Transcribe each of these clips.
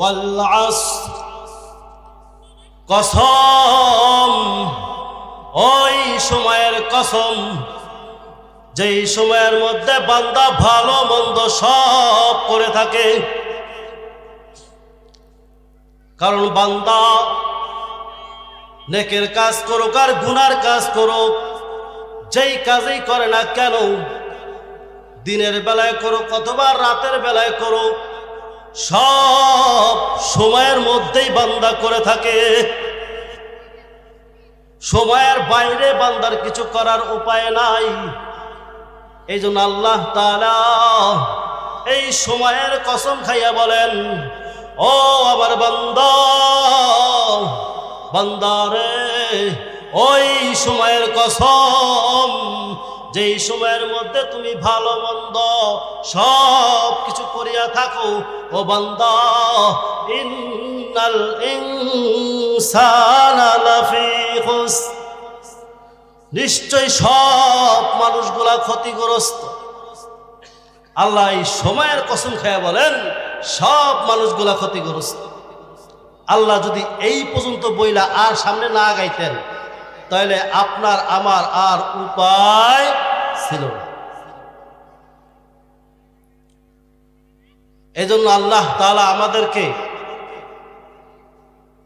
ওয়াল আসর, কসম ওই সময়ের কসম যেই সময়ের মধ্যে বান্দা ভালো মন্দ সব করে থাকে। কারণ বান্দা নেকের কাজ করুক আর গুনার কাজ করুক, যেই কাজই করে না কেন, দিনের বেলায় করুক অথবা রাতের বেলায় করুক, সব সময়ের মধ্যেই বান্দা করে থাকে। সময়ের বাইরে বান্দার কিছু করার উপায় নাই। এই জন্য আল্লাহ তাআলা এই সময়ের কসম খাইয়া বলেন, ও আমার বান্দা, বান্দারে ওই সময়ের কসম যেই সময়ের মধ্যে তুমি ভালো মন্দ সব কিছু করিয়া থাকো। ও বান্দা, ইন্নাল ইনসানা লাফি খুসর, নিশ্চয় সব মানুষগুলা ক্ষতিগ্রস্ত। আল্লাহ এই সময়ের কসম খায়া বলেন সব মানুষগুলা ক্ষতিগ্রস্ত। আল্লাহ যদি এই পর্যন্ত বইলা আর সামনে না গাইতেন তাহলে আপনার আমার আর উপায় ছিল না। এজন্য আল্লাহ তাআলা আমাদেরকে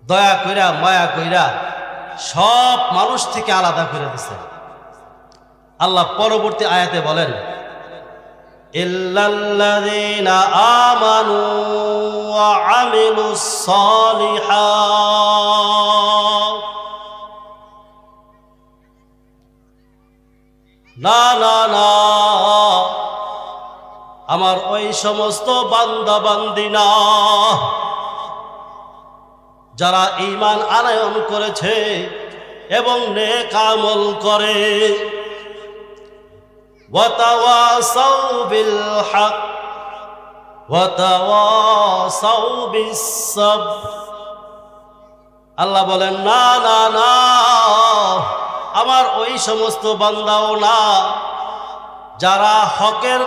দয়া কইরা মায়া কইরা সব মানুষ থেকে আলাদা করে দিয়েছেন। আল্লাহ পরবর্তী আয়াতে বলেন, ইল্লাল্লাযীনা আমানু ওয়া আমিলুস সালিহাত, না না না, আমার ওই সমস্ত বান্দা বান্দি না যারা ঈমান আনয়ন করেছে এবং নেক আমল করে। ওয়া তাওয়াসাউ বিল হক ওয়া তাওয়াসাউ বিস সাবর, আল্লাহ বলেন না না না, আমার ওই সমস্ত বান্দাও না যারা হকের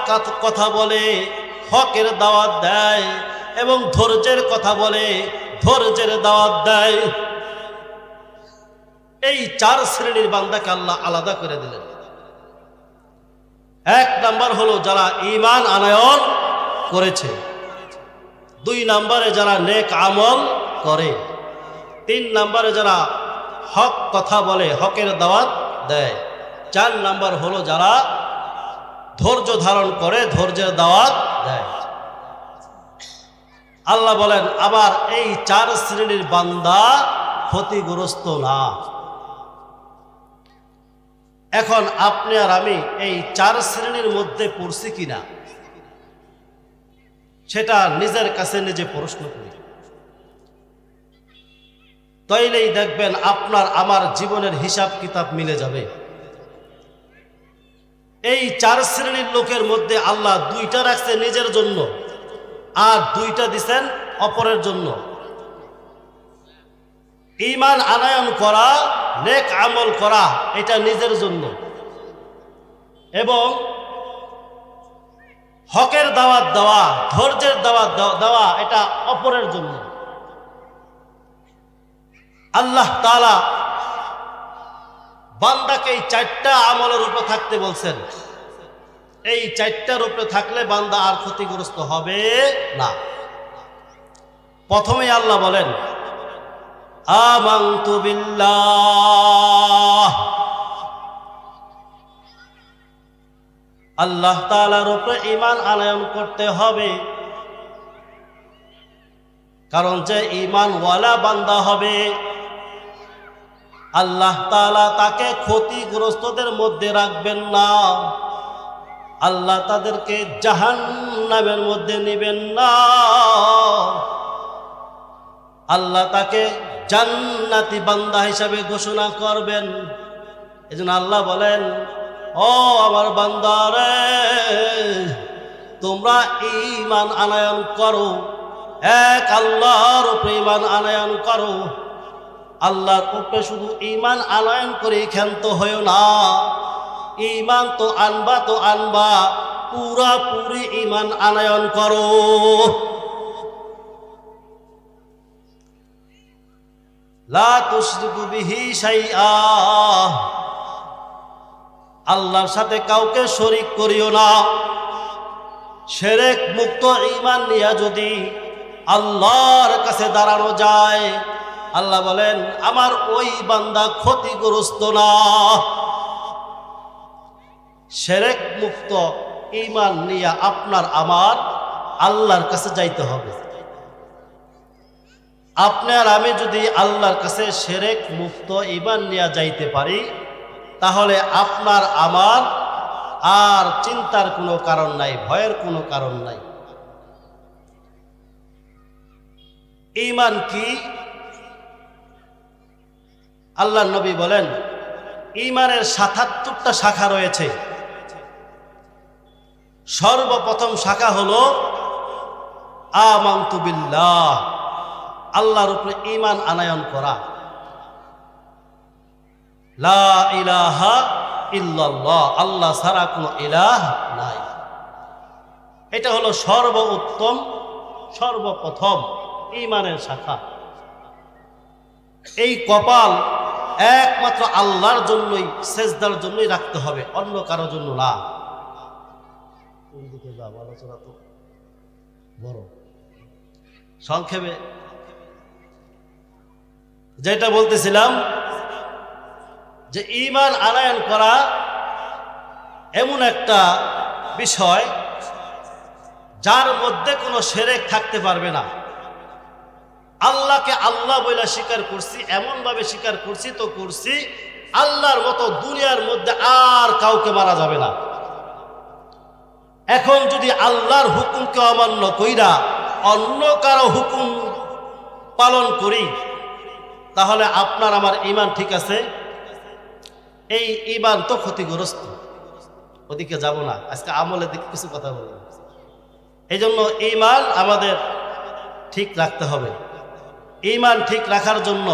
কথা বলে, হকের দাওয়াত দেয় এবং ধৈর্যের কথা বলে, ধৈর্যের দাওয়াত দেয়। এই চার শ্রেণীর বান্দাকে আল্লাহ আলাদা করে দিলেন। এক নাম্বার হলো যারা ঈমান আনয়ন করেছে, দুই নাম্বারে যারা নেক আমল করে, তিন নাম্বারে যারা হক কথা বলে, হকের দাওয়াত দেয়, চার নাম্বার হলো যারা ধৈর্য ধারণ করে, ধৈর্যের দাওয়াত দেয়। আল্লাহ বলেন আবার এই চার শ্রেণীর বান্দা ক্ষতিগ্রস্ত না। এখন আপনি আর আমি এই চার শ্রেণীর মধ্যে পড়ছি কিনা সেটা নিজের কাছে নিজে প্রশ্ন করি, তাইলেই দেখবেন আপনার আমার জীবনের হিসাব কিতাব মিলে যাবে। এই চার শ্রেণীর লোকের মধ্যে আল্লাহ দুইটা রাখছে নিজের জন্য আর দুইটা দিছেন অপরের জন্য। ঈমান আনয়ন করা, নেক আমল করা এটা নিজের জন্য, এবং হকের দাওয়াত দেওয়া, ধৈর্যের দাওয়াত দেওয়া এটা অপরের জন্য। আল্লাহ তাআলা বান্দাকে এই চারটা আমলের উপরে থাকতে বলছেন। এই চারটার উপরে থাকলে বান্দা আর ক্ষতিগ্রস্ত হবে না। প্রথমে আল্লাহ বলেন আমানতু বিল্লাহ, আল্লাহ তাআলার উপরে ঈমান আনয়ন করতে হবে। কারণ যে ঈমানওয়ালা বান্দা হবে আল্লাহ তাআলা তাকে ক্ষতিগ্রস্তদের মধ্যে রাখবেন না, আল্লাহ তাদেরকে জাহান্নামের মধ্যে নেবেন না, আল্লাহ তাকে জান্নাতি বান্দা হিসাবে ঘোষণা করবেন। এজন্য আল্লাহ বলেন, ও আমার বান্দারে, তোমরা ঈমান আনয়ন করো, এক আল্লাহর উপরে ঈমান আনয়ন করো। আল্লাহর উপরে শুধু ঈমান আনয়ন করে ক্ষান্ত হয়েও না, ঈমান তো আনবা, পুরাপুরি ঈমান আনয়ন করো। লা তুশরিকু বিহি শাইআ, আল্লাহর সাথে কাউকে শরীক করিও না। শিরক মুক্ত ঈমান নিয়ে যদি আল্লাহর কাছে দাঁড়ানো যায়, আল্লাহ বলেন আমার ওই বান্দা ক্ষতিগ্রস্ত না। শিরক মুক্ত ঈমান নিয়ে আপনার আমার আল্লাহর কাছে যাইতে হবে। আপনি আর আমি যদি আল্লাহর কাছে শিরক মুক্ত ঈমান নিয়ে যাইতে পারি, তাহলে আপনার আমার আর চিন্তার কোনো কারণ নাই, ভয়ের কোনো কারণ নাই। ঈমান কি? আল্লাহর নবী বলেন ঈমানের ৭৭টা শাখা রয়েছে। সর্বপ্রথম শাখা হলো আমানতু বিল্লাহ, আল্লাহর উপরে ঈমান আনয়ন করা। লা ইলাহা ইল্লাল্লাহ, আল্লাহ ছাড়া কোনো ইলাহ নাই। এটা হলো সর্বোত্তম সর্বপ্রথম ঈমানের শাখা। এই কপাল একমাত্র আল্লাহর জন্যই, সেজদার জন্যই রাখতে হবে, অন্য কারো জন্য না। আলোচনা তো বড়, সংক্ষেপে যেটা বলতেছিলাম যে ঈমান আনয়ন করা এমন একটা বিষয় যার মধ্যে কোনো শিরক থাকতে পারবে না। আল্লাহকে আল্লাহ বলে স্বীকার করছি, এমনভাবে স্বীকার করছি তো করছি, আল্লাহর মতো দুনিয়ার মধ্যে আর কাউকে মারা যাবে না। এখন যদি আল্লাহর হুকুমকে অমান্য কইরা অন্য কারো হুকুম পালন করি, তাহলে আপনার আমার ঈমান ঠিক আছে? এই ঈমান তো ক্ষতিগ্রস্ত। ওদিকে যাব না, আজকে আমলের দিকে কিছু কথা বলবো। এই জন্য ঈমান আমাদের ঠিক রাখতে হবে। ঈমান ঠিক রাখার জন্য,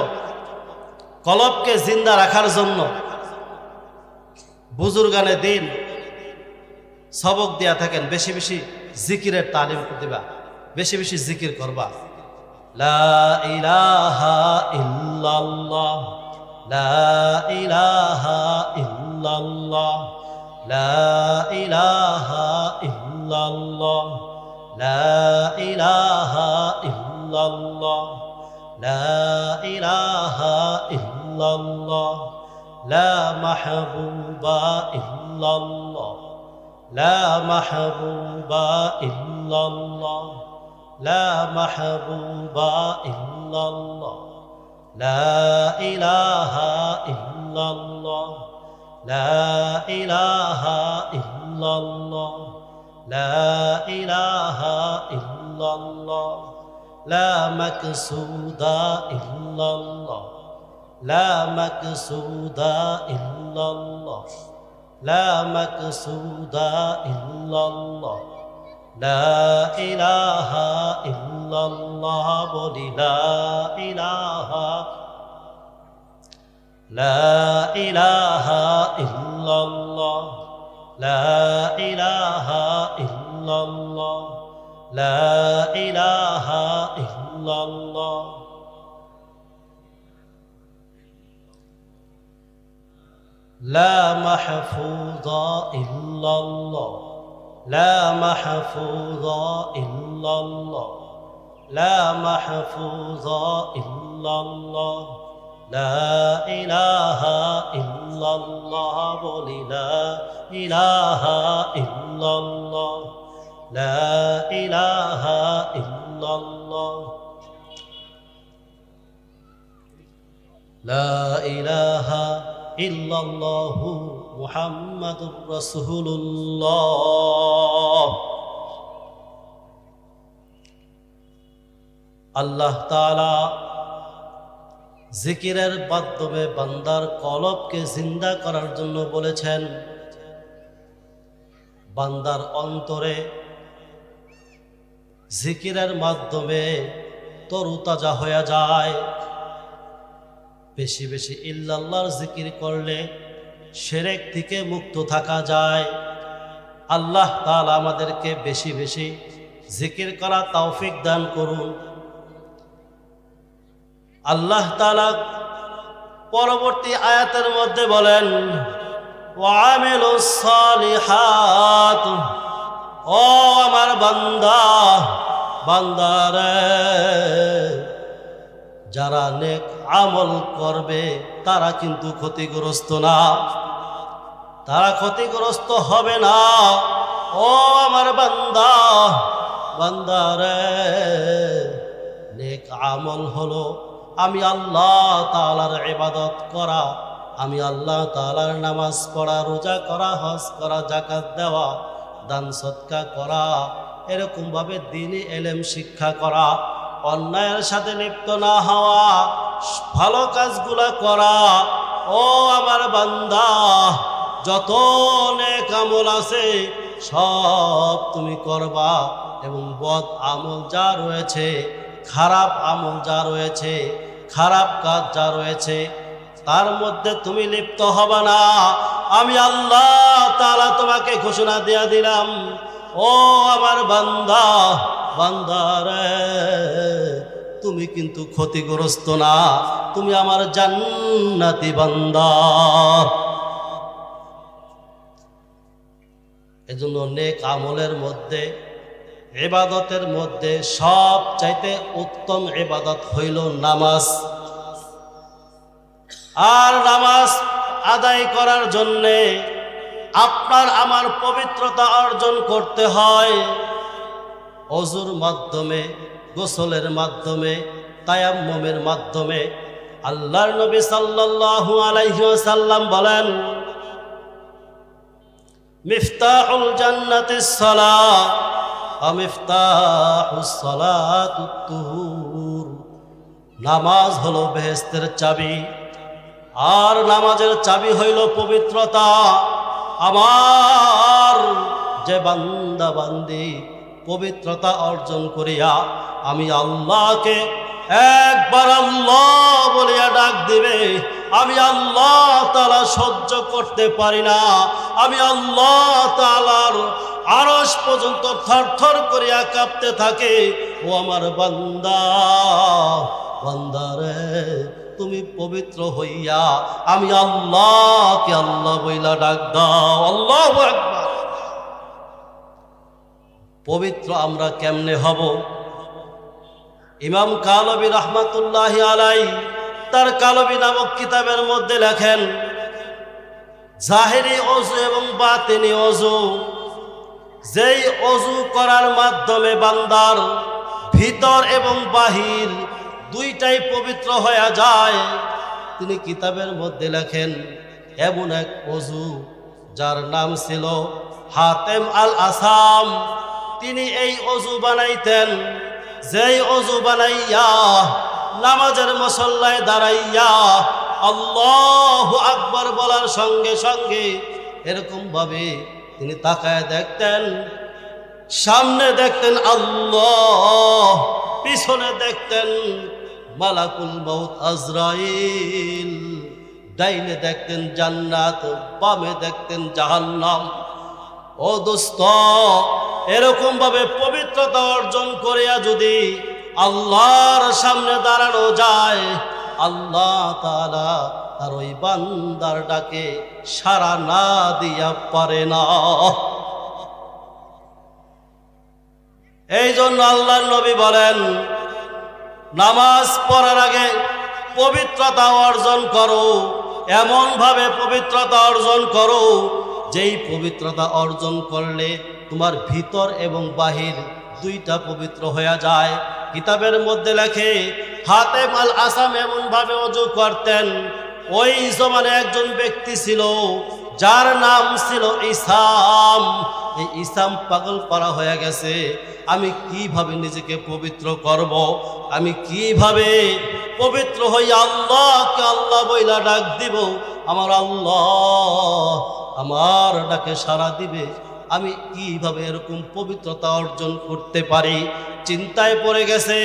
কলবকে জিন্দা রাখার জন্য বুজুর্গানে দিন সবক দিয়া থাকেন, বেশি বেশি জিকিরের তালিম দিবা, বেশি বেশি জিকির করবা। লা ইলাহা ইল্লাল্লাহ, লা ইলাহা ইল্লাল্লাহ, লা ইলাহা ইল্লাল্লাহ, লা ইলাহা ইল্লাল্লাহ, লা ইলাহা ইল্লাল্লাহ, লা মাহবুবা ইল্লাল্লাহ, লা মাহবুবা ইল্লাল্লাহ, লা মাহবুবা ইল্লাল্লাহ, লা ইলাহা ইল্লাল্লাহ, লা ইলাহা ইল্লাল্লাহ, লা ইলাহা ইল্লাল্লাহ, লা মাকসুদা ইল্লাল্লাহ, লা মাকসুদা ইল্লাল্লাহ, লা মাকসুদা ইল্লাল্লাহ, লা ইলাহা ইল্লাল্লাহ। বলি লা ইলাহা, লা ইলাহা ইল্লাল্লাহ, লা ইলাহা ইল্লাল্লাহ, লা ইলাহা ইল্লাল্লাহ। لا محفوظ إلا الله، لا محفوظ إلا الله، لا محفوظ إلا الله، لا إله إلا الله. بولي لا إله إلا الله، لا إله إلا الله، لا إله ইল্লাল্লাহু মুহাম্মাদুর রাসূলুল্লাহ। আল্লাহ তাআলা জিকিরের মাধ্যমে বান্দার কলবকে জিন্দা করার জন্য বলেছেন। বান্দার অন্তরে জিকিরের মাধ্যমে তরুতাজা হয়ে যায়। বেশি বেশি ইল্লাল্লাহর জিকির করলে শিরক থেকে মুক্ত থাকা যায়। আল্লাহ তাআলা আমাদেরকে বেশি বেশি জিকির করা তৌফিক দান করুন। আল্লাহ তাআলা পরবর্তী আয়াতের মধ্যে বলেন ওয়ামিলুস সালিহাত, ও আমার বান্দা বান্দারে, যারা নেক আমল করবে তারা কিন্তু ক্ষতিগ্রস্ত না, তারা ক্ষতিগ্রস্ত হবে না। ও আমার বান্দা বান্দারে, নেক আমল হলো আমি আল্লাহ তাআলার ইবাদত করা, আমি আল্লাহ তাআলার নামাজ পড়া, রোজা করা, হজ করা, যাকাত দেওয়া, দান সদকা করা, এরকম ভাবে দ্বীনি ইলম শিক্ষা করা, অন্যায়ের সাথে লিপ্ত না হওয়া, ভালো কাজগুলা করা। ও আমার বান্দা, যত নেক আমল আছে সব তুমি করবা, এবং বদ আমল যা রয়েছে, খারাপ আমল যা রয়েছে, খারাপ কাজ যা রয়েছে, তার মধ্যে তুমি লিপ্ত হবে না। আমি আল্লাহ তাআলা তোমাকে ঘোষণা দিয়া দিলাম, ও আমার বান্দা বান্দারে, তুমি কিন্তু ক্ষতিগ্রস্ত না, তুমি আমার জান্নাতি বান্দা। এজন্য নেক আমলের মধ্যে, ইবাদতের মধ্যে সবচাইতে উত্তম ইবাদত হইল নামাজ। আর নামাজ আদায় করার জন্যে আপনার আমার পবিত্রতা অর্জন করতে হয় ওযুর মাধ্যমে, গোসলের মাধ্যমে, তায়াম্মুমের মাধ্যমে। আল্লাহর নবী সাল্লাল্লাহু আলাইহি ওয়াসাল্লাম বলেন, মিফতাহুল জান্নাতিস সালাহ ওয়া মিফতাহুস সালাতুত তুহুর, নামাজ হলো বেহেশতের চাবি, আর নামাজের চাবি হইল পবিত্রতা। আমার যে বান্দা বান্দি পবিত্রতা অর্জন করিয়া আমি আল্লাহকে একবার আল্লাহ বলিয়া ডাক দিবে, আমি আল্লাহ তাআলা সহ্য করতে পারি না, আমি আল্লাহ তাআলার আরশ পর্যন্ত থরথর করিয়া কাঁপতে থাকে। ও আমার বান্দা বান্দারে, তুমি পবিত্র হইয়া আমি আল্লাহকে আল্লাহ বইলা ডাক দাও। আল্লাহু আকবার। পবিত্র আমরা কেমনে হব? ইমাম কালবী রাহমাতুল্লাহি আলাইহি তার কালবী নামক কিতাবের মধ্যে লেখেন, জাহেরি ওযু এবং বাতিনি ওযু, যেই ওযু করার মাধ্যমে বান্দার ভিতর এবং বাহির দুইটাই পবিত্র হয়ে যায়, তিনি কিতাবের মধ্যে লেখেন, এমন এক ওযু যার নাম ছিল হাতেম আল আসাম, তিনি এই ওযু বানাইতেন, যেই ওযু বানাইয়া নামাজের মুসল্লায় দাঁড়াইয়া আল্লাহু আকবার বলার সঙ্গে সঙ্গে এরকম ভাবে তিনি তাকায় দেখতেন, সামনে দেখতেন আল্লাহ, পিছনে দেখতেন মালাকুল মউত আজরাইল, ডাইনে দেখতেন জান্নাত, বামে দেখতেন জাহান্নাম। ও দোস্ত, এরকম ভাবে পবিত্রতা অর্জন করিয়া যদি আল্লাহর সামনে দাঁড়ানো যায়, আল্লাহ তাআলা তার ওই বান্দার ডাকে সাড়া না দিয়া পারে না। এই জন্য আল্লাহর নবী বলেন, নামাজ পড়ার আগে পবিত্রতা অর্জন করো, এমন ভাবে পবিত্রতা অর্জন করো যেই পবিত্রতা অর্জন করলে তোমার ভিতর এবং বাহির দুইটা পবিত্র হয়ে যায়। কিতাবের মধ্যে লেখে, হাতেম আল আসাম এমন ভাবে ওযু করতেন, ওই জমানে একজন ব্যক্তি ছিল যার নাম ছিল ইসাম। এই ইসাম পাগল পারা হয়ে গেছে, আমি কিভাবে নিজেকে পবিত্র করব, আমি কিভাবে পবিত্র হই আল্লাহকে আল্লাহ বইলা ডাক দিব, আমার আল্লাহ আমার ডাকে সাড়া দিবে, আমি কিভাবে এরকম পবিত্রতা অর্জন করতে পারি। চিন্তায় পড়ে গেছে,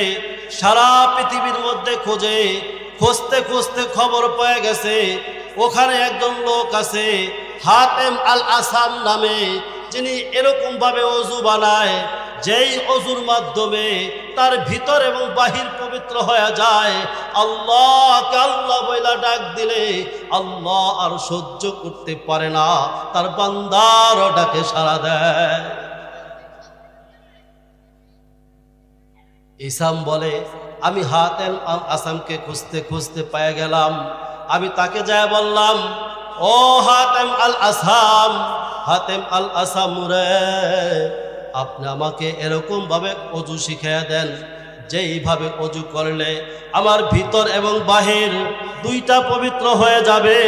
সারা পৃথিবীর মধ্যে খুঁজতে খুঁজতে খবর পেয়ে গেছে ওখানে একজন লোক আছে হাতেম আল আসাম নামে, যিনি এরকম ভাবে ওযু বানায় যেই অজুর মাধ্যমে তার ভিতর এবং বাহির পবিত্র হয়ে যায়, আল্লাহকে আল্লাহ বইলা ডাক দিলে আল্লাহ আর সহ্য করতে পারে না, তার বান্দার ডাকে সাড়া দেয়। ইসাম বলে, আমি হাতেম আল আসামকে খুঁজতে খুঁজতে পেয়ে গেলাম। আমি তাকে যায় বললাম, ও হাতেম আল আসাম, হাতেম আল আসাম রে, আপনি আমাকে এরকম ভাবে অজু শিখিয়ে দেন যেইভাবে অজু করলে আমার ভিতর এবং বাহির দুইটা পবিত্র হয়ে যাবে।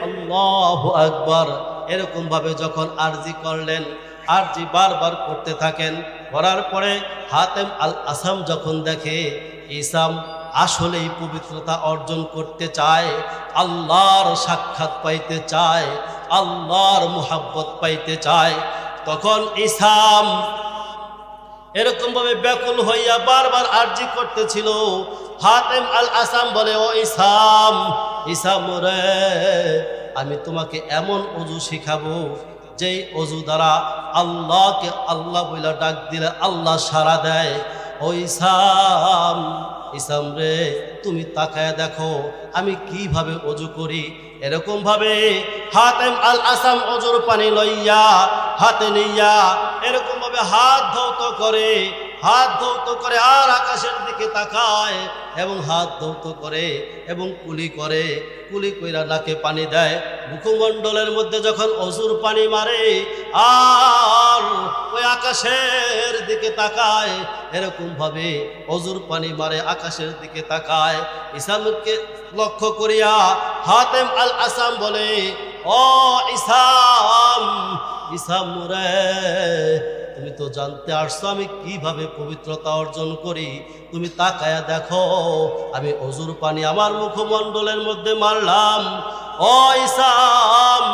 আল্লাহু আকবার। এরকম ভাবে যখন আরজি করলেন, আরজি বারবার করতে থাকেন, করার পরে হাতেম আল আসাম যখন দেখে ইসাম আসলেই পবিত্রতা অর্জন করতে চায়, আল্লাহর সাক্ষাৎ পাইতে চায়, আল্লাহর মুহাব্বত পাইতে চায়, তখন ইসাম এরকম ভাবে ব্যাকুল হইয়া বারবার আরজি করতেছিল। হাতেম আল আসাম বলে, ও ইসাম, ইসাম রে, আমি তোমাকে এমন অজু শিখাবো যেই অজু দ্বারা আল্লাহকে আল্লাহ বইলা ডাক দিলে আল্লাহ সাড়া দেয়। ও ইসাম, ইসাম রে, তুমি তাকায় দেখো আমি কিভাবে অজু করি। এরকম ভাবে হাতেম আল আসাম অজুর পানি লইয়া হাতে নিয়া এরকম ভাবে হাত ধৌত করে, হাত ধৌত করে আর আকাশের দিকে তাকায় এবং হাত ধৌত করে এবং কুলি করে, কুলি কইরা নাকে পানি দেয়। মুখমণ্ডলের মধ্যে যখন অজুর পানি মারে আর ওই আকাশের দিকে তাকায়, এরকম ভাবে অজুর পানি মারে, আকাশের দিকে তাকায়। ইসামকে লক্ষ্য করিয়া হাতেম আল আসাম বলে, ও ইসাম, ইসাম রে, তুমি তো জানতে আসছো আমি কিভাবে পবিত্রতা অর্জন করি, তুমি তাকায়া দেখো আমি অজুর পানি আমার মুখমণ্ডলের মধ্যে মারলাম। ও ইসাম,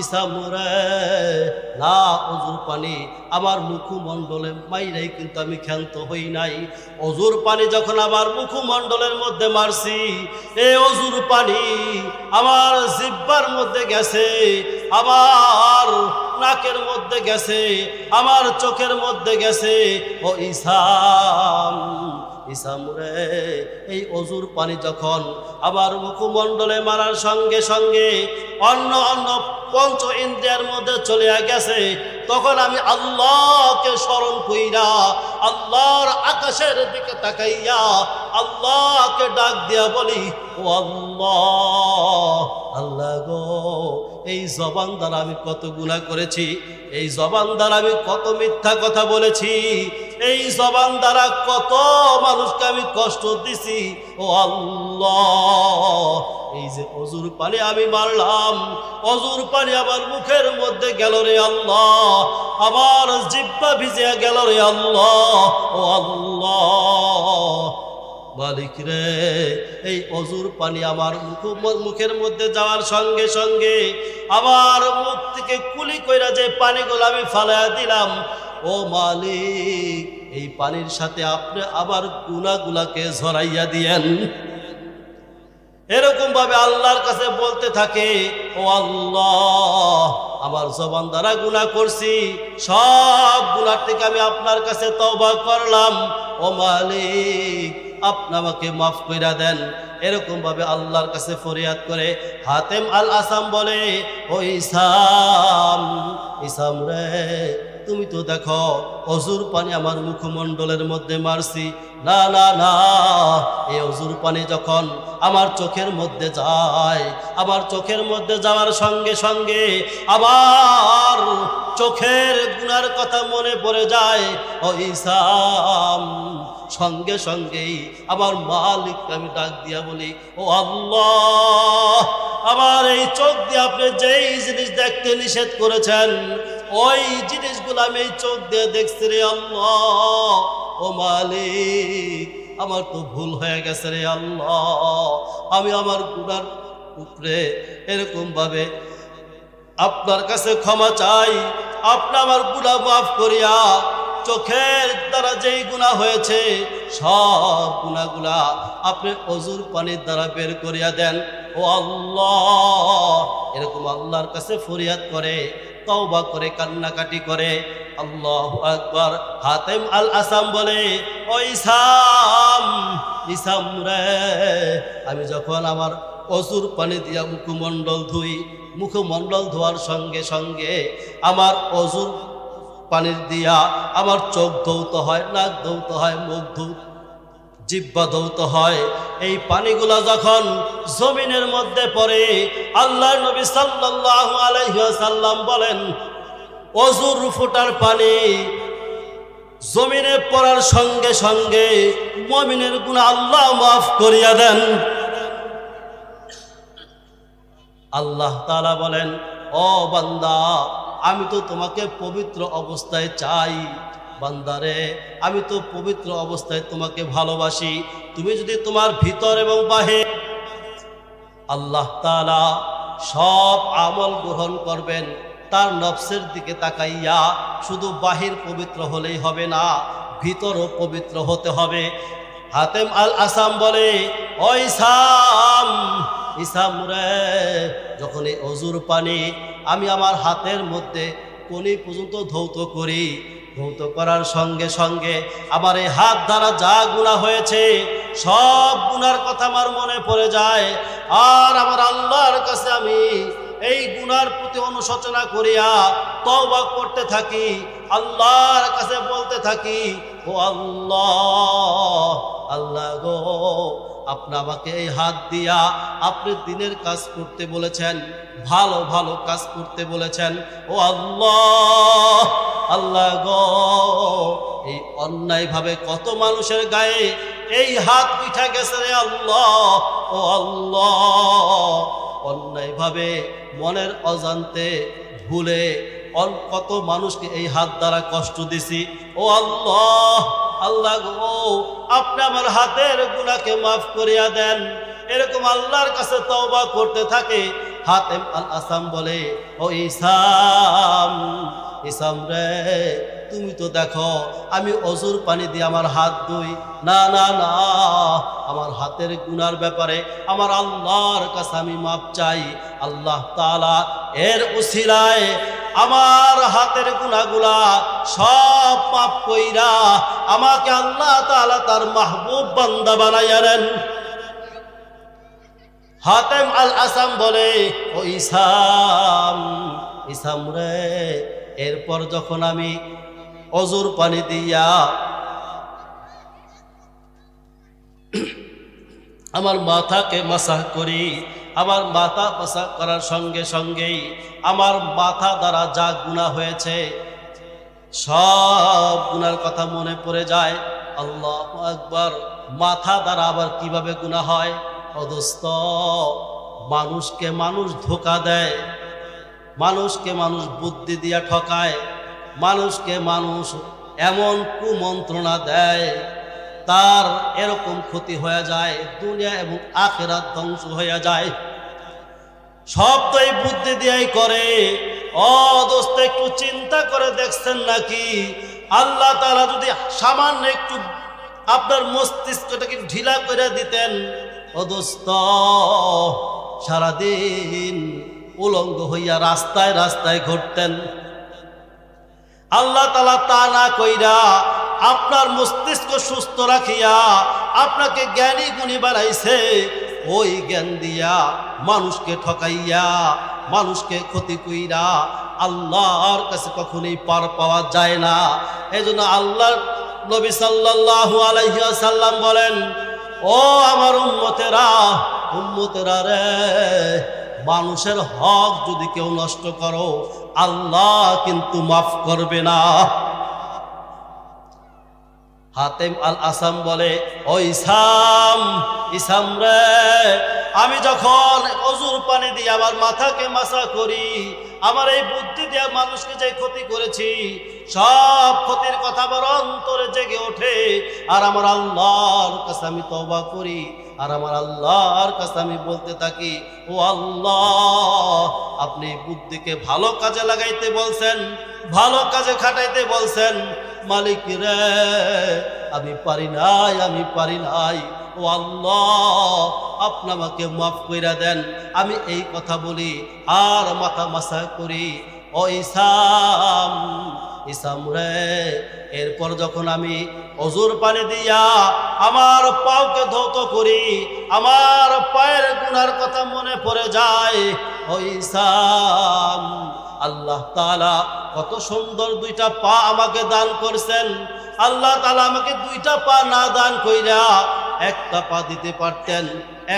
ইসাম রে, না, অজুর পানি আমার মুখমণ্ডলে মাইরাই কিন্তু আমি ক্ষান্ত হই নাই। অজুর পানি যখন আমার মুখমণ্ডলের মধ্যে মারছি, এই অজুর পানি আমার জিহ্বার মধ্যে গেছে, আমার নাকের মধ্যে গেছে, আমার চোখের মধ্যে গেছে। ও ইসাম, ইসাম রে, এই অজুর পানি যখন আবার মুখমণ্ডলে মারার সঙ্গে সঙ্গে অন্য অন্য পঞ্চ ইন্দ্রিয়ের মধ্যে চলে গেছে, তখন আমি আল্লাহকে স্মরণ কইরা আল্লাহর আকাশের দিকে তাকাইয়া আল্লাহকে ডাক দিয়া বলি, ও আল্লাহ, আল্লাহ গো, এই জবান দ্বারা আমি কত গুনাহ করেছি, এই জবান দ্বারা আমি কত মিথ্যা কথা বলেছি, এই জবান দ্বারা কত মানুষকে আমি কষ্ট দিছি। ও আল্লাহ, এই যে অজুর পানি আমি মারলাম, অজুর পানি আমার মুখের মধ্যে গেল রে আল্লাহ, আমার জিহ্বা ভিজে গেল রে আল্লাহ। ও আল্লাহ মালিক রে, এই অজুর পানি আমার মুখের মধ্যে যাওয়ার সঙ্গে সঙ্গে আমার মুখ থেকে কুলি কইরা যে পানিগুলো আমি ফালাইয়া দিলাম, ও মালিক, এই পানির সাথে আপনি আবার গুনাহগুলাকে ঝরাইয়া দিয়েন। এরকম ভাবে আল্লাহর কাছে বলতে থাকে, ও আল্লাহ, আমার জবান দ্বারা গুনাহ করছি, সব গুনাহ থেকে আমি আপনার কাছে তওবা করলাম। ও মালিক, আপনি আমাকে মাফ কইরা দেন। এরকম ভাবে আল্লাহর কাছে ফরিয়াদ করে হাতেম আল আসাম বলে, ও ইসাম, ইসাম রে, তুমি তো দেখো অজুর পানি আমার মুখমণ্ডলের মধ্যে মারছি, না না না, এই অজুর পানি যখন আমার চোখের মধ্যে যায়, আমার চোখের মধ্যে যাওয়ার সঙ্গে সঙ্গে আবার চোখের গুনার কথা মনে পড়ে যায়। ও ইসাম, সঙ্গে সঙ্গেই আমার মালিককে আমি ডাক দিয়া বলি, ও আল্লাহ, আমার এই চোখ দিয়ে আপনি যেই জিনিস দেখতে নিষেধ করেছেন, ওই জিনিসগুলো আমি এই চোখ দিয়ে দেখছি রে আল্লাহ। ও মালিক, আমার তো ভুল হয়ে গেছে রে আল্লাহ, আমি আমার গুনার উপরে এরকম ভাবে আপনার কাছে ক্ষমা চাই, আপনি আমার গুনাহ মাফ করিয়া চোখের দ্বারা যেই গুনাহ হয়েছে সব গুনাহগুলা আপনি অজুর পানির দ্বারা বের করিয়া দেন। ও আল্লাহ, এরকম আল্লাহর কাছে ফরিয়াদ করে, তওবা করে, কান্নাকাটি করে আল্লাহু আকবার। হাতেম আল আসাম বলে, ও ইসাম, ইসাম রে, আমি যখন আমার অজুর পানি দিয়া মুখমণ্ডল ধুই, মুখমণ্ডল ধোয়ার সঙ্গে সঙ্গে আমার অজুর পানির দিয়া আমার চোখ ধৌত হয়, নাক ধৌত হয়, মুখ জিহ্বা ধৌত হয়। এই পানিগুলা যখন জমিনের মধ্যে পড়ে, আল্লাহর নবী সাল্লাল্লাহু আলাইহি ওয়াসাল্লাম বলেন, অজুর ফোঁটার পানি জমিনে পড়ার সঙ্গে সঙ্গে মুমিনের গুনাহ আল্লাহ মাফ করিয়া দেন। আল্লাহ তাআলা বলেন, ও বান্দা, আমি তো তোমাকে পবিত্র অবস্থায় চাই। বান্দারে, আমি তো পবিত্র অবস্থায় তোমাকে ভালোবাসি। তুমি যদি তোমার ভিতর এবং বাহির, আল্লাহ তাআলা সব আমল গ্রহণ করবেন তার নফসের দিকে তাকাইয়া। শুধু বাহির পবিত্র হলেই হবে না, ভিতরও পবিত্র হতে হবে। হাতেম আল আসাম বলে, ও ইসাম, ইসাম রে, যখন এই অজুর পানি আমি আমার হাতের মধ্যে কোনি পর্যন্ত ধৌত করি, ধৌত করার সঙ্গে সঙ্গে আমার এই হাত দ্বারা যা গুনাহ হয়েছে সব গুনার কথা আমার মনে পড়ে যায়। আর আমার আল্লাহর কাছে আমি এই গুনার প্রতি অনুশোচনা করিয়া তওবা করতে থাকি, আল্লাহর কাছে বলতে থাকি, ও আল্লাহ, আল্লাহ গো, আপনি আমাকে এই হাত দিয়া আপনি দিনের কাজ করতে বলেছেন, ভালো ভালো কাজ করতে বলেছেন। ও আল্লাহ, আল্লাহ গো, এই অন্যায়ভাবে কত মানুষের গায়ে এই হাত উঠা গেছে রে আল্লাহ। ও আল্লাহ, অন্যায়ভাবে মনের অজান্তে ভুলে কত মানুষকে এই হাত দ্বারা কষ্ট দিছি। ও আল্লাহ, আল্লাহ গো, আপনি আমার হাতের গুনাহকে মাফ করিয়া দেন। এরকম আল্লাহর কাছে তওবা করতে থাকে। হাতেম আল আসাম বলে, ও ইসাম, ইসাম রে, তুমি তো দেখো আমি অজুর পানি দিয়ে আমার হাত ধুই। না না না, আমার হাতের গুনার ব্যাপারে আমার আল্লাহর কাছে আমি মাপ চাই। আল্লাহ তাআলা এর উসিলায় আমার হাতের গুনাহগুলা সব মাফ কইরা আমাকে আল্লাহ তাআলা তার মাহবুব বান্দা বানাইয়া নেন। হাতেম আল আসাম বলে, ও ইসাম, ইসাম রে, এরপর যখন আমি অজুর পানি দিয়া আমার মাথাকে মাসাহ করি, আমার মাথা মাসাহ করার সঙ্গে সঙ্গেই আমার মাথা দ্বারা যা গুনাহ হয়েছে সব গুনার কথা মনে পড়ে যায়। আল্লাহু আকবার। মাথা দ্বারা আবার কিভাবে গুনাহ হয়? ও দোস্ত, মানুষকে মানুষ ধোঁকা দেয়, মানুষকে মানুষ বুদ্ধি দিয়া ঠকায়, মানুষকে মানুষ এমন কুমন্ত্রণা দেয়, তার এরকম ক্ষতি হয়ে যায়, দুনিয়া এবং আখিরাত ধ্বংস হয়ে যায়। সব তো এই বুদ্ধি দিয়েই করে। ও দোস্ত, একটু চিন্তা করে দেখছেন নাকি আল্লাহ তাআলা যদি সামান্য একটু আপনার মস্তিষ্কটাকে ঢিলা করে দিতেন, ও দোস্ত, সারাদিন উলঙ্গ হইয়া রাস্তায় রাস্তায় ঘুরতেন। আল্লাহ তাআলা তা না কইরা আপনার মস্তিষ্ক সুস্থ রাখিয়া আপনাকে জ্ঞানী গুণী বানাইছে। ওই জ্ঞান দিয়া মানুষকে ঠকাইয়া, মানুষকে ক্ষতি কইরা আল্লাহর কাছে কখনোই পার পাওয়া যায় না। এজন্য আল্লাহর নবী সাল্লাল্লাহু আলাইহি ওয়াসাল্লাম বলেন, ও আমার উম্মতেরা, উম্মতেরা রে, মানুষের হক যদি কেউ নষ্ট করো, আল্লাহ কিন্তু মাফ করবে না। হাতেম আল আসাম বলে, ও ইসাম, ইসাম রে, আমি যখন অজুর পানি দিয়ে আমার মাথাকে মাসা করি, আমার এই বুদ্ধি দিয়ে মানুষকে যে ক্ষতি করেছি সব ক্ষতির কথা আমার অন্তরে জেগে ওঠে। আর আমার আল্লাহর কাছে আমি তওবা করি, আর আমার আল্লাহর কাছে আমি বলতে থাকি, ও আল্লাহ, আপনি বুদ্ধিকে ভালো কাজে লাগাইতে বলছেন, ভালো কাজে খাটাইতে বলছেন। মালিক রে, আমি পারি নাই, আমি পারি নাই। ও আল্লাহ, আপনি আমাকে মাফ কইরা দেন। আমি এই কথা বলি আর মাথা মাসা করি। ও ইসাম, ইসাম রে, এরপর যখন আমি অজুর পানি দিয়া আমার পাওকে ধৌত করি, আমার পায়ের গুনার কথা মনে পড়ে যায়। ও ইসাম, আল্লাহ তাআলা কত সুন্দর দুইটা পা আমাকে দান করছেন। আল্লাহ তাআলা আমাকে দুইটা পা না দান কইরা একটা পা দিতে পারতেন,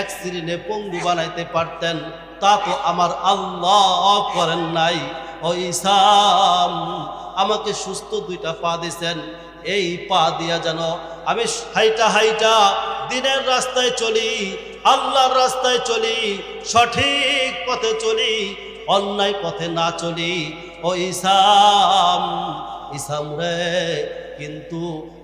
এক সিরিনে পঙ্গু বানাইতে পারতেন, তা তো আমার আল্লাহ করেন নাই। ও ইসাম, আমাকে সুস্থ দুইটা পা দিছেন, এই পা দিয়া যেন আমি হাইটা হাইটা দিনের রাস্তায় চলি, আল্লাহর রাস্তায় চলি, সঠিক পথে চলি, অন্যায় পথে না চলি। ও ইসাম, ইসাম রে, কিন্তু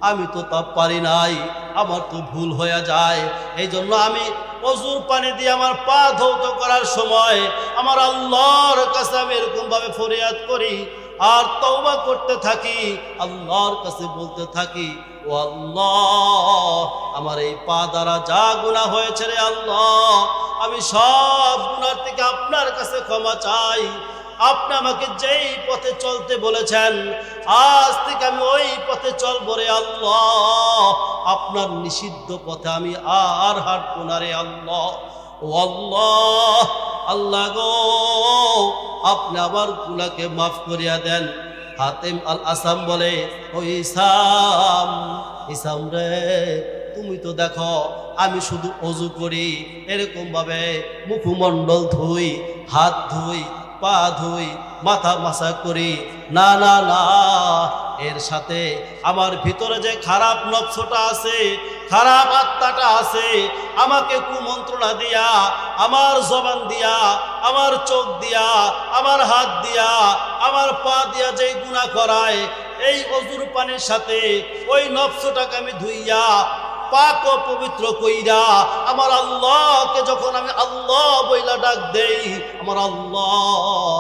আমি তো তা পারি নাই, আমার তো ভুল হয়ে যায়। এই জন্য আমি অজুর পানি দিয়ে আমার পা ধৌত করার সময় আমার আল্লাহর কাছে আমি এরকম ভাবে ফরিয়াদ করি আর তওবা করতে থাকি, আল্লাহর কাছে বলতে থাকি, ও আল্লাহ, আমার এই পা দ্বারা যা গুনাহ হয়েছে রে আল্লাহ, আমি সব গুনাহ থেকে আপনার কাছে ক্ষমা চাই। আপনি আমাকে যেই পথে চলতে বলেছেন, আজ থেকে আমি ওই পথে চলবো রে আল্লাহ। আপনার নিষিদ্ধ পথে আমি আর হাঁটবো না রে আল্লাহ। ও আল্লাহ, আল্লাহ গো, আপনি আমার গুনাহকে মাফ করিয়া দেন। হাতেম আল আসাম বলে, ও ইসাম, ইসাম রে, তুমি তো দেখো আমি শুধু অজু করি, এরকম ভাবে মুখমণ্ডল ধুই, হাত ধুই, পা ধুই, মাথা মাসা করি, না না না, এর সাথে আমার ভিতরে যে খারাপ নফসটা আছে, খারাপ আত্মাটা আছে, আমাকে কুমন্ত্রণা দিয়া, আমার জবান দিয়া, আমার চোখ দিয়া, আমার হাত দিয়া, আমার পা দিয়া যেই গুনাহ করায়, এই অজুর পানির সাথে ওই নফসটাকে আমি ধুইয়া পাক ও পবিত্র কইরা আমার আল্লাহকে যখন আমি আল্লাহ বইলা ডাক দেই, আমার আল্লাহ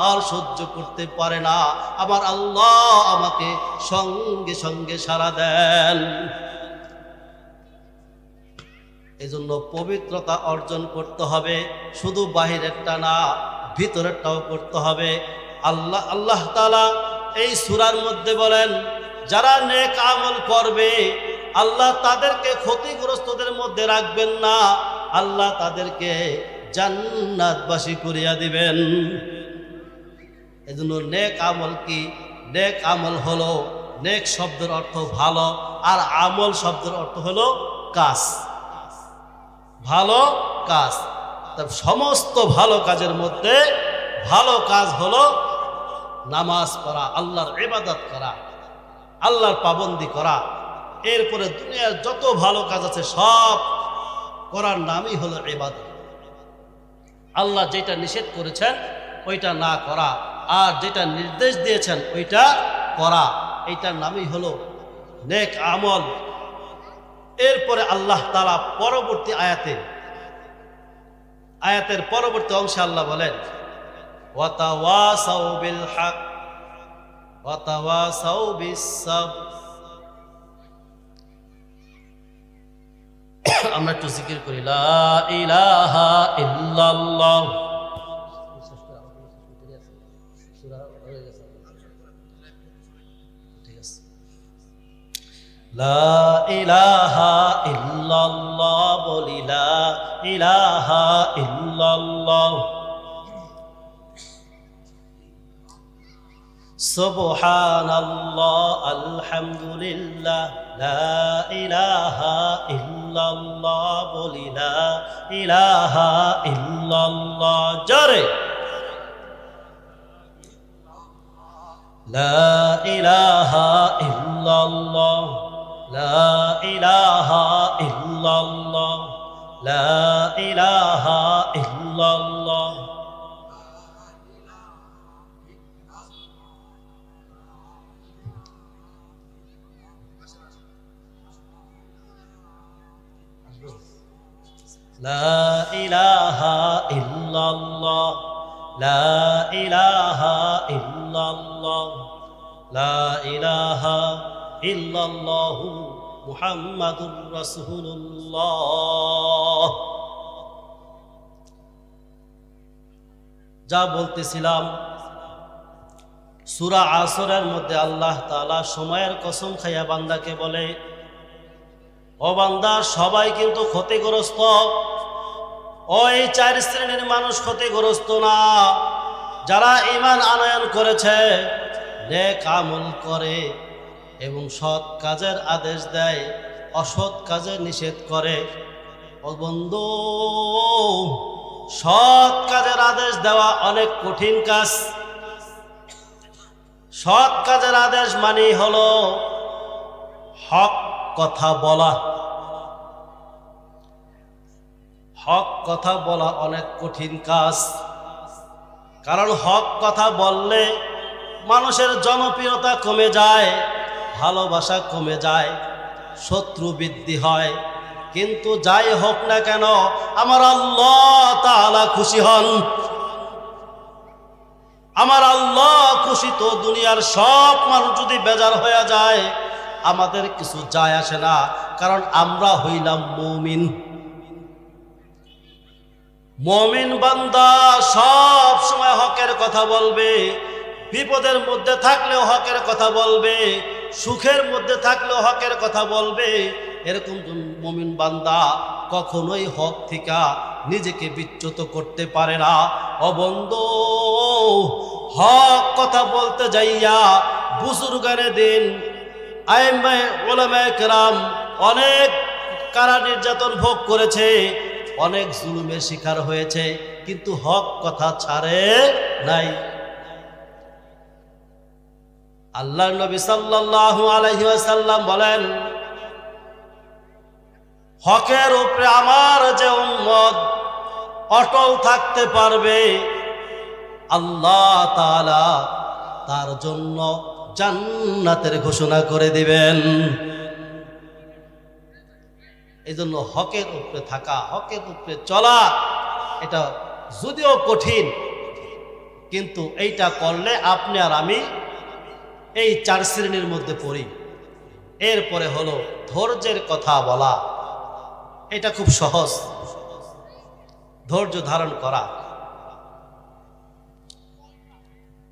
আর সহ্য করতে পারে না, আমার আল্লাহ আমাকে সঙ্গে সঙ্গে সাড়া দেন। এজন্য পবিত্রতা অর্জন করতে হবে, শুধু বাহিরেরটা না, ভিতরেরটাও করতে হবে। আল্লাহ তাআলা এই সূরার মধ্যে বলেন, যারা নেক আমল করবে আল্লাহ তাদেরকে ক্ষতিগ্রস্তদের মধ্যে রাখবেন না, আল্লাহ তাদেরকে জান্নাতবাসী করিয়া দিবেন। এজন্য নেক আমল কি? নেক আমল হলো, নেক শব্দের অর্থ ভালো, আর আমল শব্দের অর্থ হলো কাজ, ভালো কাজ। তার সমস্ত ভালো কাজের মধ্যে ভালো কাজ হলো নামাজ পড়া, আল্লাহর ইবাদত করা, আল্লাহর পাবন্দি করা। এরপরে দুনিয়ার যত ভালো কাজ আছে সব করার নামই হলো ইবাদত। আল্লাহ যেটা নিষেধ করেছেন ওইটা না করা, আর যেটা নির্দেশ দিয়েছেন ওইটা করা, এইটার নামই হলো নেক আমল। এরপরে আল্লাহ তাআলা পরবর্তী আয়াতের পরবর্তী অংশে আল্লাহ বলেন, ওয়াতাওয়াসাউ বিল হক ওয়াতাওয়াসাউ বিস সাবর। আমরা একটু জিকির করি, লা ইলাহা ইল্লাল্লাহ। লা ইলাহা ইল্লাল্লাহ, বলি লা ইলাহা ইল্লাল্লাহ। সুবহানাল্লাহ, আলহামদুলিল্লাহ, লা ইলাহা ইল্লাল্লাহ, বলি লা ইলাহা ইল্লাল্লাহ। জোরে, লা ইলাহা ইল্লাল্লাহ, লা ইলাহা ইল্লাল্লাহ, লা ইলাহা ইল্লাল্লাহ। লা ইলাহা ইল্লাল্লাহ, লা ইলাহা ইল্লাল্লাহ, লা ইলাহা ইল্লাল্লাহ, মুহাম্মাদুর রাসূলুল্লাহ। যা বলতেছিলাম, সূরা আসরের মধ্যে আল্লাহ তাআলা সময়ের কসম খাইয়া বান্দাকে বলে, ও বান্দা, সবাই কিন্তু ক্ষতিগ্রস্ত। ওই 4 শ্রেণীর মানুষ ক্ষতিগ্রস্ত না, যারা ঈমান আনয়ন করেছে, নেক আমল করে এবং সৎ কাজের আদেশ দেয়, অসৎ কাজের নিষেধ করে। ও বন্ধু, সৎ কাজের আদেশ দেওয়া অনেক কঠিন কাজ। সৎ কাজের আদেশ মানেই হলো হক কথা বলা। হক কথা বলা অনেক কঠিন কাজ, কারণ হক কথা বললে মানুষের জনপ্রিয়তা কমে যায়, ভালোবাসা কমে যায়, শত্রু বৃদ্ধি হয়। কিন্তু যাই হোক না কেন, আমার আল্লাহ তাআলা খুশি হন। আমার আল্লাহ খুশি তো দুনিয়ার সব মানুষ যদি বেজার হয়ে যায়, আমাদের কিছু যায় আসে না, কারণ আমরা হইলাম মুমিন। মুমিন বান্দা সব সময় হকের কথা বলবে, বিপদের মধ্যে থাকলেও হকের কথা বলবে, সুখের মধ্যে থাকলেও হকের কথা বলবে। এরকম মুমিন বান্দা কখনোই হক থেকে নিজেকে বিচ্যুত করতে পারে না। ও বন্ধু, হক কথা বলতে যাইয়া বুজুর্গানে দিন আইম্মায়ে উলামায়ে কেরাম অনেক কারা নির্যাতন ভোগ করেছে, অনেক জুলুমের শিকার হয়েছে, কিন্তু হক কথা ছাড়ে নাই। আল্লাহর নবী সাল্লাল্লাহু আলাইহি ওয়াসাল্লাম বলেন, হকের উপরে আমার যে উম্মত অটল থাকতে পারবে, আল্লাহ তাআলা তার জন্য জান্নাতের ঘোষণা করে দিবেন। এই জন্য হকের উপরে থাকা, হকের উপরে চলা, এটা যদিও কঠিন, কিন্তু এইটা করলে আপনি আর আমি এই 4 শ্রেণীর মধ্যে পড়ি। এরপরে হলো ধৈর্যের কথা বলা। এটা খুব সহজ, ধৈর্য ধারণ করা।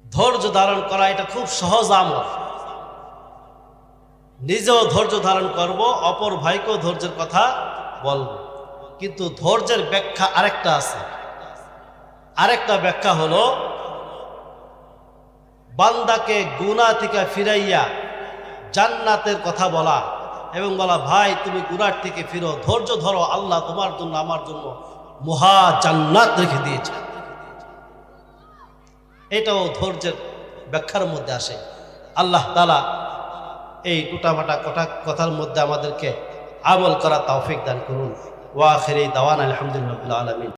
ধৈর্য ধারণ করা এটা খুব সহজ আমল। নিজেও ধৈর্য ধারণ করব, অপর ভাইকেও ধৈর্যের কথা বলবো। কিন্তু ধৈর্যের ব্যাখ্যা আরেকটা আছে। আরেকটা ব্যাখ্যা হলো বান্দাকে গুনাহ থেকে ফিরাইয়া জান্নাতের কথা বলা এবং বলা, ভাই তুমি গুনাহ থেকে ফিরো, ধৈর্য ধরো, আল্লাহ তোমার জন্য আমার জন্য মহা জান্নাত রেখে দিয়েছে। এটাও ধৈর্যের ব্যাখ্যার মধ্যে আসে। আল্লাহ তাআলা এই টুটাফাটা কথার মধ্যে আমাদেরকে আমল করা তৌফিক দান করুন। ওয়া আখিরি দাওয়ানা আলহামদুলিল্লাহি রাব্বিল আলামিন।